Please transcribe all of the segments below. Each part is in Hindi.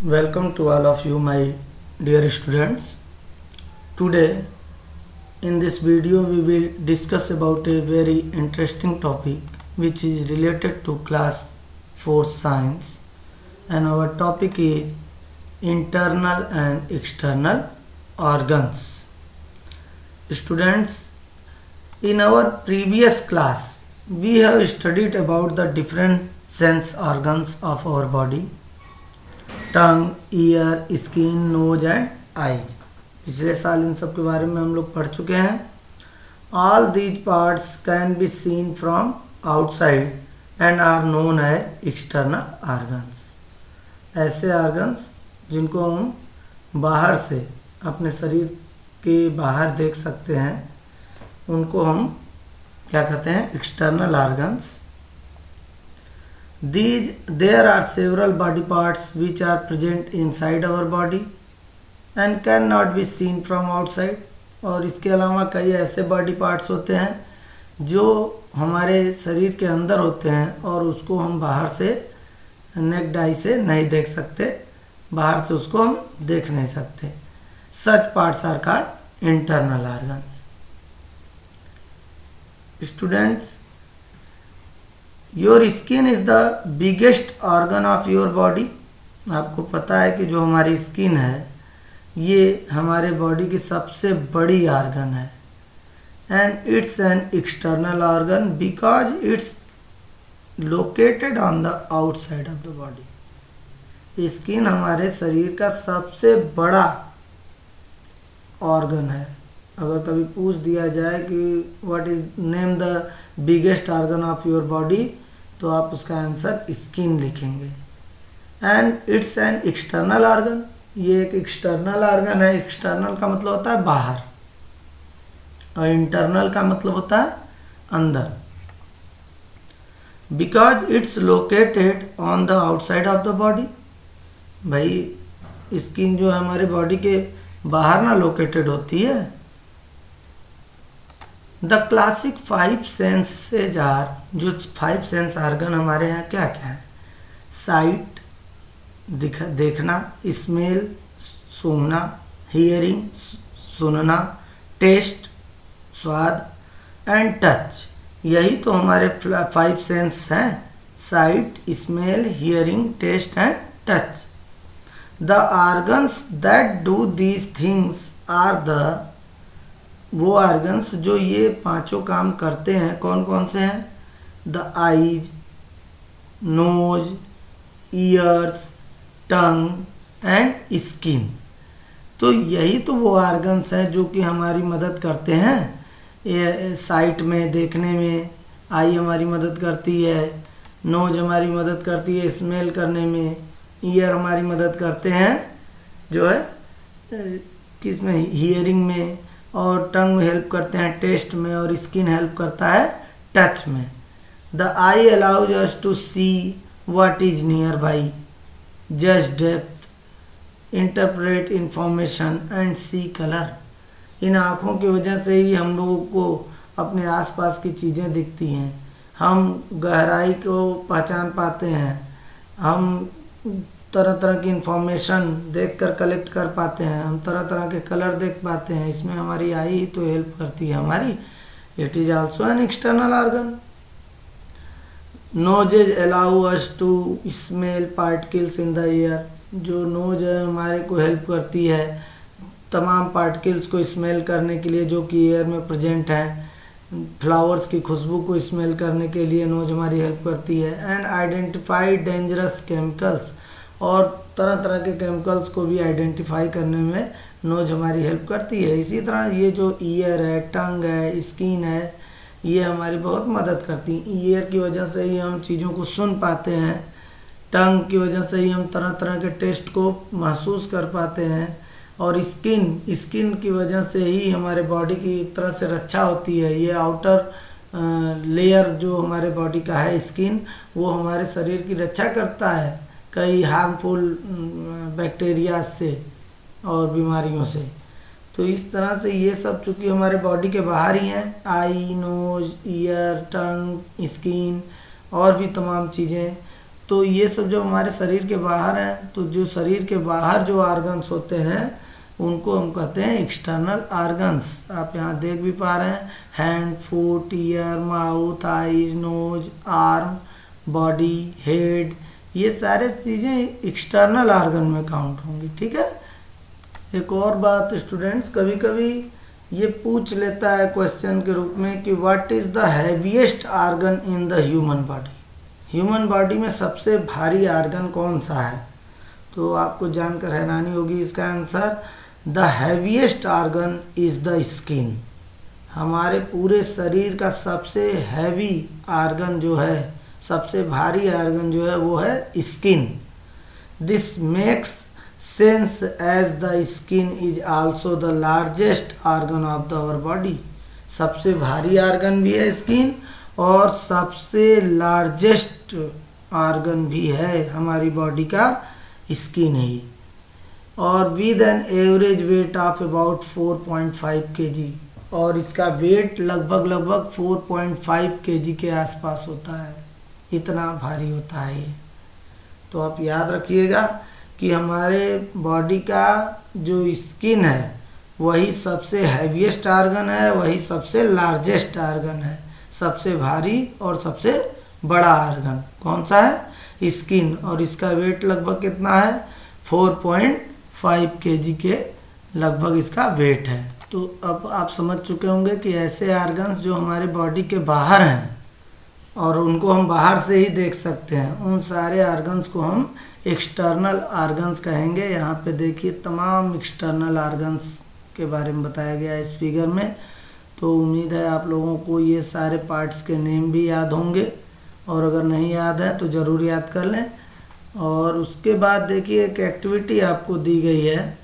Welcome to all of you, my dear students. Today, in this video, we will discuss about a very interesting topic which is related to class 4 science, and our topic is internal and external organs. Students, in our previous class, we have studied about the different sense organs of our body: tongue, ear, skin, nose and eyes. पिछले साल इन सब के बारे में हम लोग पढ़ चुके हैं। All these parts can be seen from outside and are known as external organs. ऐसे ऑर्गन्स जिनको हम बाहर से अपने शरीर के बाहर देख सकते हैं उनको हम क्या कहते हैं? External organs. There are several body parts which are present inside our body and cannot be seen from outside। और इसके अलावा कई ऐसे बॉडी पार्ट्स होते हैं जो हमारे शरीर के अंदर होते हैं और उसको हम बाहर से नेक्ड आई से नहीं देख सकते, बाहर से उसको हम देख नहीं सकते। Such parts are called internal organs। Students, your skin is the biggest organ of your body. आपको पता है कि जो हमारी स्किन है ये हमारे बॉडी की सबसे बड़ी ऑर्गन है। And it's an external organ because it's located on the outside of the body. Skin हमारे शरीर का सबसे बड़ा ऑर्गन है। अगर कभी पूछ दिया जाए कि what is name the biggest organ of your body, तो आप उसका आंसर स्किन लिखेंगे। And it's an external organ, ये एक एक्सटर्नल ऑर्गन है। एक्सटर्नल का मतलब होता है बाहर और इंटरनल का मतलब होता है अंदर। Because it's located on the outside of the body. भाई स्किन जो है हमारे बॉडी के बाहर ना लोकेटेड होती है। द क्लासिक 5 सेंसेज आर, जो 5 सेंस ऑर्गन हमारे यहाँ क्या क्या है? साइट देखना, स्मेल सूंघना, हियरिंग सुनना, टेस्ट स्वाद एंड टच। यही तो हमारे 5 सेंस हैं: sight, smell, hearing, taste and touch. The organs that do these things are the, वो ऑर्गन्स जो ये पांचों काम करते हैं कौन कौन से हैं? The eyes, nose, ears, tongue and skin. तो यही तो वो ऑर्गन्स हैं जो कि हमारी मदद करते हैं ये साइट में देखने में, आई हमारी मदद करती है, नोज हमारी मदद करती है स्मेल करने में, ईयर हमारी मदद करते हैं जो है किस में? हियरिंग में, और टंग हेल्प करते हैं टेस्ट में, और स्किन हेल्प करता है टच में। The eye allows us to see what is nearby, जज depth, interpret information and see colour. इन आँखों की वजह से ही हम लोगों को अपने आसपास की चीज़ें दिखती हैं। हम गहराई को पहचान पाते हैं, हम तरह तरह की इंफॉर्मेशन देखकर कलेक्ट कर पाते हैं, हम तरह तरह के कलर देख पाते हैं। इसमें हमारी आई ही तो हेल्प करती है हमारी। It is also an external organ. Noses allow us to smell particles in the air. जो नोज है हमारे को हेल्प करती है तमाम पार्टिकल्स को स्मेल करने के लिए जो कि एयर में प्रेजेंट हैं। फ्लावर्स की खुशबू को स्मेल करने के लिए नोज हमारी हेल्प करती है। एंड आइडेंटिफाई डेंजरस केमिकल्स, और तरह तरह के केमिकल्स को भी आइडेंटिफाई करने में नोज हमारी हेल्प करती है। इसी तरह ये जो ईयर है, टंग है, स्किन है, ये हमारी बहुत मदद करती है। ईयर की वजह से ही हम चीज़ों को सुन पाते हैं, टंग की वजह से ही हम तरह तरह के टेस्ट को महसूस कर पाते हैं, और स्किन की वजह से ही हमारे बॉडी की एक तरह से रक्षा होती है। ये आउटर लेयर जो हमारे बॉडी का है स्किन, वो हमारे शरीर की रक्षा करता है कई हार्मफुल बैक्टीरिया से और बीमारियों से। तो इस तरह से ये सब चूँकि हमारे बॉडी के बाहर ही हैं, आई, नोज, ईयर, टंग, स्किन और भी तमाम चीज़ें, तो ये सब जब हमारे शरीर के बाहर हैं, तो जो शरीर के बाहर जो ऑर्गन्स होते हैं उनको हम कहते हैं एक्सटर्नल ऑर्गन्स। आप यहाँ देख भी पा रहे हैं, hand, foot, ear, mouth, eyes, nose, arm, body, head, ये सारे चीज़ें एक्सटर्नल ऑर्गन में काउंट होंगी। ठीक है। एक और बात स्टूडेंट्स, कभी कभी ये पूछ लेता है क्वेश्चन के रूप में कि what is the heaviest organ in the human body. Human body में सबसे भारी ऑर्गन कौन सा है? तो आपको जानकर हैरानी होगी इसका answer, the heaviest organ is the skin. हमारे पूरे शरीर का सबसे हैवी ऑर्गन जो है, सबसे भारी ऑर्गन जो है वो है skin. This makes sense as the skin is also the largest organ of the our body. सबसे भारी ऑर्गन भी है स्किन और सबसे लार्जेस्ट ऑर्गन भी है हमारी बॉडी का स्किन ही, और with an average weight of about 4.5 kg, और इसका वेट लगभग 4.5 kg के आसपास होता है। इतना भारी होता है ये। तो आप याद रखिएगा कि हमारे बॉडी का जो स्किन है वही सबसे हैवीएस्ट ऑर्गन है, वही सबसे लार्जेस्ट ऑर्गन है। सबसे भारी और सबसे बड़ा ऑर्गन कौन सा है? स्किन, और इसका वेट लगभग कितना है? 4.5 kg के लगभग इसका वेट है। तो अब आप समझ चुके होंगे कि ऐसे ऑर्गन्स जो हमारे बॉडी के बाहर हैं और उनको हम बाहर से ही देख सकते हैं, उन सारे ऑर्गन्स को हम एक्सटर्नल ऑर्गन्स कहेंगे। यहाँ पे देखिए तमाम एक्सटर्नल ऑर्गन्स के बारे में बताया गया है इस फिगर में। तो उम्मीद है आप लोगों को ये सारे पार्ट्स के नेम भी याद होंगे, और अगर नहीं याद है तो ज़रूर याद कर लें। और उसके बाद देखिए एक एक्टिविटी आपको दी गई है,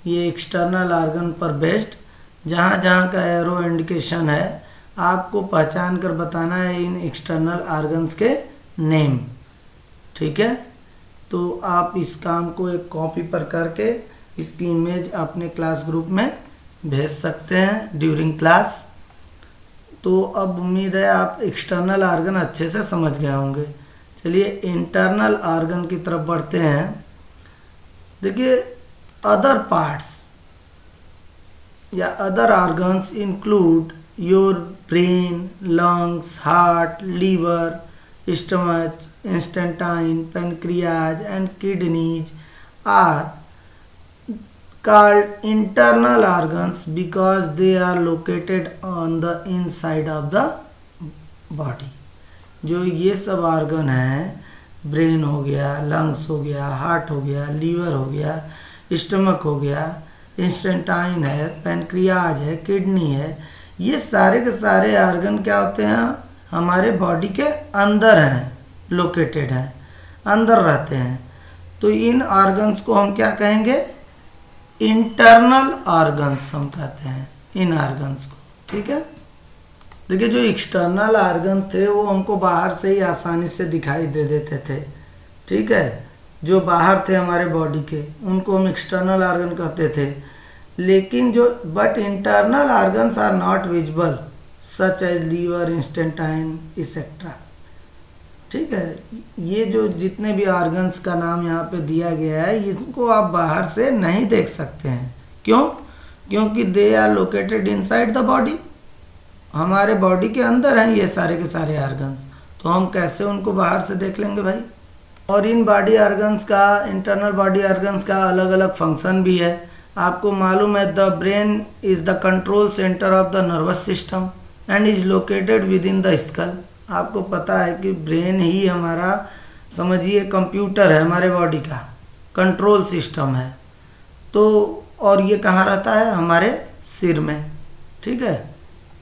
ये एक्सटर्नल ऑर्गन पर बेस्ड, जहाँ जहाँ का एरो इंडिकेशन है आपको पहचान कर बताना है इन एक्सटर्नल ऑर्गन्स के नेम। ठीक है। तो आप इस काम को एक कॉपी पर करके इसकी इमेज अपने क्लास ग्रुप में भेज सकते हैं ड्यूरिंग क्लास। तो अब उम्मीद है आप एक्सटर्नल ऑर्गन अच्छे से समझ गए होंगे। चलिए इंटरनल ऑर्गन की तरफ बढ़ते हैं। देखिए अदर पार्ट्स या other organs include your brain, lungs, heart, liver, stomach, intestine, pancreas and kidneys are called internal organs because they are located on the inside of the body। जो ये सब ऑर्गन हैं, ब्रेन हो गया, लंग्स हो गया, हार्ट हो गया, लीवर हो गया, स्टमक हो गया, इंस्टेंटाइन है, पैनक्रियाज है, किडनी है, ये सारे के सारे ऑर्गन क्या होते हैं? हमारे बॉडी के अंदर हैं, लोकेटेड हैं, अंदर रहते हैं। तो इन ऑर्गन्स को हम क्या कहेंगे? इंटरनल ऑर्गन्स हम कहते हैं इन ऑर्गन्स को। ठीक है। देखिए जो एक्सटर्नल ऑर्गन थे वो हमको बाहर से ही आसानी से दिखाई दे देते थे। ठीक है। जो बाहर थे हमारे बॉडी के उनको हम एक्सटर्नल ऑर्गन कहते थे। लेकिन जो but internal organs are not visible such as liver, intestine et cetera. ठीक है। ये जो जितने भी ऑर्गन्स का नाम यहाँ पे दिया गया है इनको आप बाहर से नहीं देख सकते हैं। क्यों? क्योंकि they are located inside the body. हमारे बॉडी के अंदर हैं ये सारे के सारे ऑर्गन्स, तो हम कैसे उनको बाहर से देख लेंगे भाई? और इन बॉडी ऑर्गन्स का, इंटरनल बॉडी ऑर्गन्स का अलग अलग फंक्शन भी है। आपको मालूम है the brain is the control centre of the nervous system and is located with in the skull. आपको पता है कि ब्रेन ही हमारा समझिए कंप्यूटर है, हमारे बॉडी का कंट्रोल सिस्टम है। तो और ये कहाँ रहता है? हमारे सिर में। ठीक है।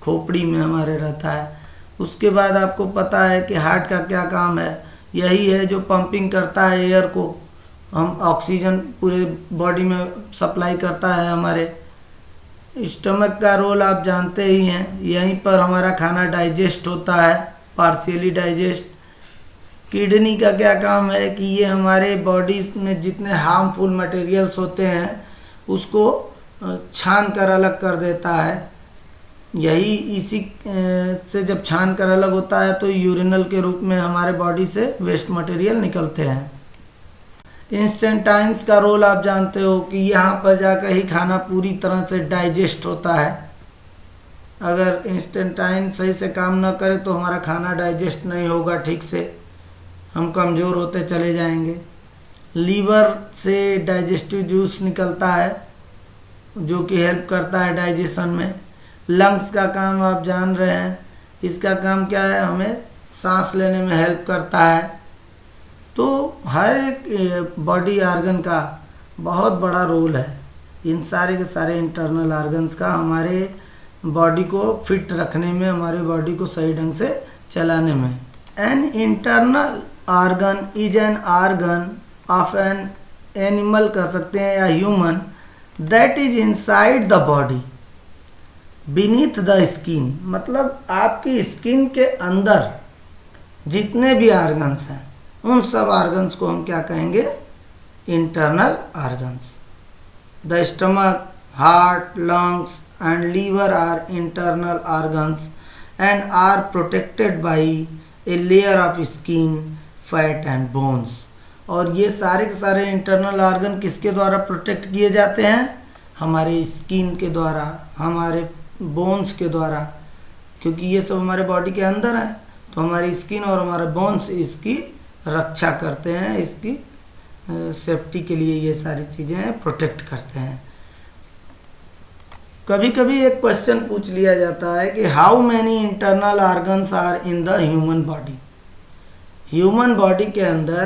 खोपड़ी में हमारे रहता है। उसके बाद आपको पता है कि हार्ट का क्या काम है? यही है जो पंपिंग करता है एयर को, हम ऑक्सीजन पूरे बॉडी में सप्लाई करता है। हमारे स्टमक का रोल आप जानते ही हैं, यहीं पर हमारा खाना डाइजेस्ट होता है, पार्शियली डाइजेस्ट। किडनी का क्या काम है कि ये हमारे बॉडी में जितने हार्मफुल मटेरियल्स होते हैं उसको छान कर अलग कर देता है। यही इसी से जब छान कर अलग होता है तो यूरिनल के रूप में हमारे बॉडी से वेस्ट मटेरियल निकलते हैं। इंस्टेंटाइन्स का रोल आप जानते हो कि यहाँ पर जाकर ही खाना पूरी तरह से डाइजेस्ट होता है। अगर इंस्टेंटाइन सही से काम न करे तो हमारा खाना डाइजेस्ट नहीं होगा ठीक से, हम कमज़ोर होते चले जाएंगे। लीवर से डाइजेस्टिव जूस निकलता है जो कि हेल्प करता है डाइजेशन में। लंग्स का काम आप जान रहे हैं, इसका काम क्या है, हमें सांस लेने में हेल्प करता है। तो हर एक बॉडी आर्गन का बहुत बड़ा रोल है, इन सारे के सारे इंटरनल आर्गन्स का हमारे बॉडी को फिट रखने में, हमारे बॉडी को सही ढंग से चलाने में। An internal organ is an organ of an animal कह सकते हैं या human that is inside the body beneath the skin. मतलब आपकी स्किन के अंदर जितने भी आर्गन्स हैं उन सब आर्गन्स को हम क्या कहेंगे, internal organs. The stomach, heart, lungs and liver are internal organs and are protected by a layer of skin, fat and bones. और ये सारे के सारे इंटरनल आर्गन किसके द्वारा प्रोटेक्ट किए जाते हैं, हमारे स्किन के द्वारा, हमारे बोन्स के द्वारा, क्योंकि ये सब हमारे बॉडी के अंदर है। तो हमारी स्किन और हमारे बोन्स इसकी रक्षा करते हैं, इसकी सेफ्टी के लिए ये सारी चीज़ें प्रोटेक्ट करते हैं। कभी कभी एक क्वेश्चन पूछ लिया जाता है कि how many internal organs are in the human body. Human body के अंदर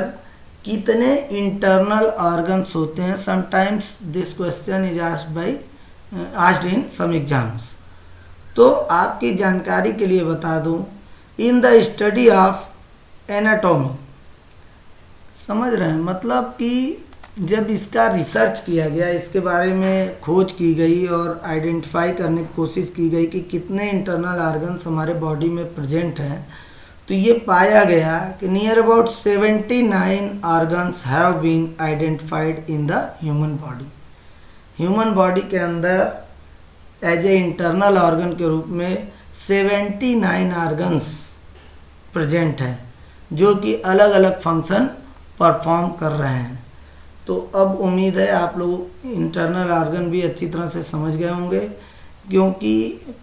कितने इंटरनल ऑर्गन्स होते हैं। Sometimes this question is asked in some exams. तो आपकी जानकारी के लिए बता दूं, in the study of anatomy, समझ रहे हैं, मतलब कि जब इसका रिसर्च किया गया, इसके बारे में खोज की गई और आइडेंटिफाई करने की कोशिश की गई कि कितने इंटरनल ऑर्गन्स हमारे बॉडी में प्रेजेंट हैं, तो ये पाया गया कि near about 79 organs have been identified in the human body. Human body के अंदर एज ए इंटरनल ऑर्गन के रूप में 79 ऑर्गन्स प्रेजेंट हैं जो कि अलग अलग फंक्शन परफॉर्म कर रहे हैं। तो अब उम्मीद है आप लोग इंटरनल ऑर्गन भी अच्छी तरह से समझ गए होंगे, क्योंकि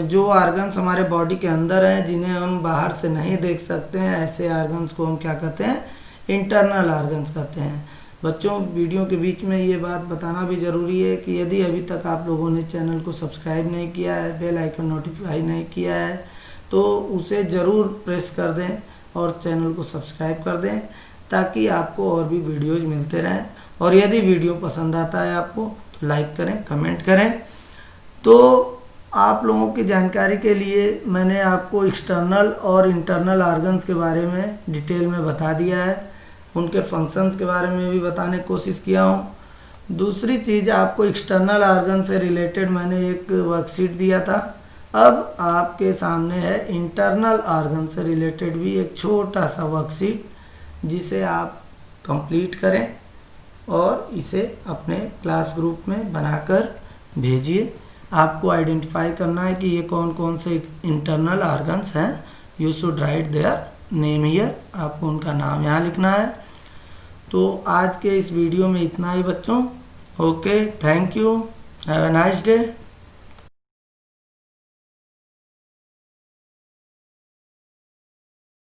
जो ऑर्गन्स हमारे बॉडी के अंदर हैं जिन्हें हम बाहर से नहीं देख सकते हैं, ऐसे ऑर्गन्स को हम क्या कहते हैं, इंटरनल ऑर्गन्स कहते हैं। बच्चों, वीडियो के बीच में ये बात बताना भी ज़रूरी है कि यदि अभी तक आप लोगों ने चैनल को सब्सक्राइब नहीं किया है, बेल आइकन नोटिफाई नहीं किया है, तो उसे ज़रूर प्रेस कर दें और चैनल को सब्सक्राइब कर दें ताकि आपको और भी वीडियोज़ मिलते रहें। और यदि वीडियो पसंद आता है आपको तो लाइक करें, कमेंट करें। तो आप लोगों की जानकारी के लिए मैंने आपको एक्सटर्नल और इंटरनल ऑर्गन्स के बारे में डिटेल में बता दिया है, उनके फंक्शंस के बारे में भी बताने की कोशिश किया हूँ। दूसरी चीज़, आपको एक्सटर्नल ऑर्गन से रिलेटेड मैंने एक वर्कशीट दिया था। अब आपके सामने है इंटरनल ऑर्गन से रिलेटेड भी एक छोटा सा वर्कशीट, जिसे आप कंप्लीट करें और इसे अपने क्लास ग्रुप में बनाकर भेजिए। आपको आइडेंटिफाई करना है कि ये कौन कौन से इंटरनल ऑर्गन्स हैं। You should write their name here, आपको उनका नाम यहाँ लिखना है। तो आज के इस वीडियो में इतना ही बच्चों। Okay, thank you, have a nice day.